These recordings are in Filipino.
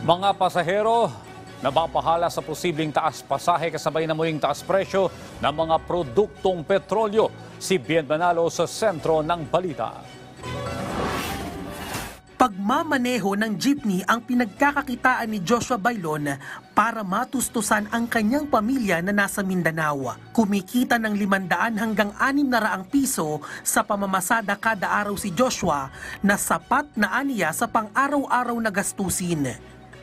Mga pasahero, nababahala sa posibleng taas pasahe kasabay na muling taas presyo ng mga produktong petrolyo. Si Bien Manalo sa sentro ng balita. Pagmamaneho ng jeepney ang pinagkakakitaan ni Joshua Bailon para matustusan ang kanyang pamilya na nasa Mindanao. Kumikita ng 500 hanggang 600 piso sa pamamasada kada araw si Joshua na sapat na aniya sa pang-araw-araw na gastusin.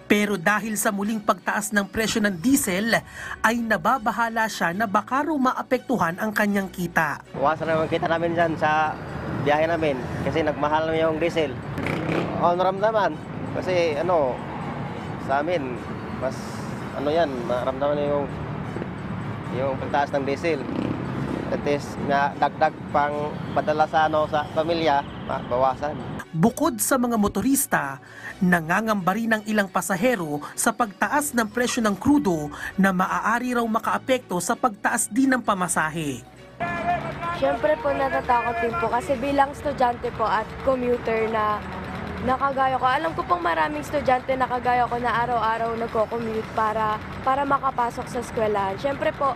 Pero dahil sa muling pagtaas ng presyo ng diesel, ay nababahala siya na baka raw maapektuhan ang kanyang kita. Iwasan naman kita namin dyan sa biyahe namin kasi nagmahal na yung diesel. Naramdaman kasi sa amin mas maramdaman yung pagtaas ng diesel. At least nga dagdag pang padala sa pamilya, bawasan. Bukod sa mga motorista, nangangamba rin ng ilang pasahero sa pagtaas ng presyo ng krudo na maaari raw makaapekto sa pagtaas din ng pamasahe. Siyempre po natatakot din po kasi bilang estudyante po at commuter na nakagaya ko. Alam ko pong maraming estudyante na kagaya ko na araw-araw nagko-commute para makapasok sa eskwelahan. Siyempre po,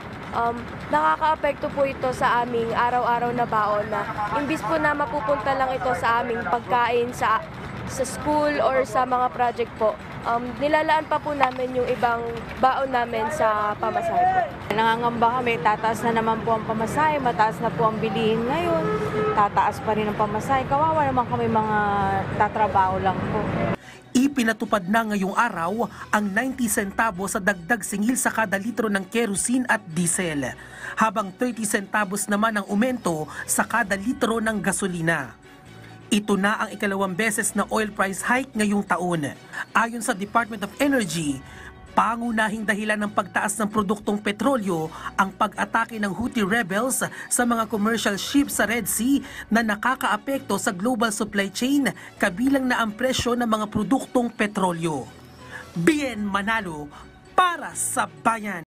nakakaapekto po ito sa aming araw-araw na baon na imbis po na mapupunta lang ito sa aming pagkain sa school or sa mga project po, nilalaan pa po namin yung ibang baon namin sa pamasahe po. Nangangamba kami, tataas na naman po ang pamasahe, mataas na po ang bilihin ngayon, tataas pa rin ang pamasahe. Kawawa naman kami mga tatrabaho lang po. Ipinatupad na ngayong araw ang 90 centavos sa dagdag singil sa kada litro ng kerosene at diesel, habang 30 centavos naman ang aumento sa kada litro ng gasolina. Ito na ang ikalawang beses na oil price hike ngayong taon. Ayon sa Department of Energy, pangunahing dahilan ng pagtaas ng produktong petrolyo ang pag-atake ng Houthi rebels sa mga commercial ships sa Red Sea na nakakaapekto sa global supply chain, kabilang na ang presyo ng mga produktong petrolyo. Bien Manalo para sa Bayan.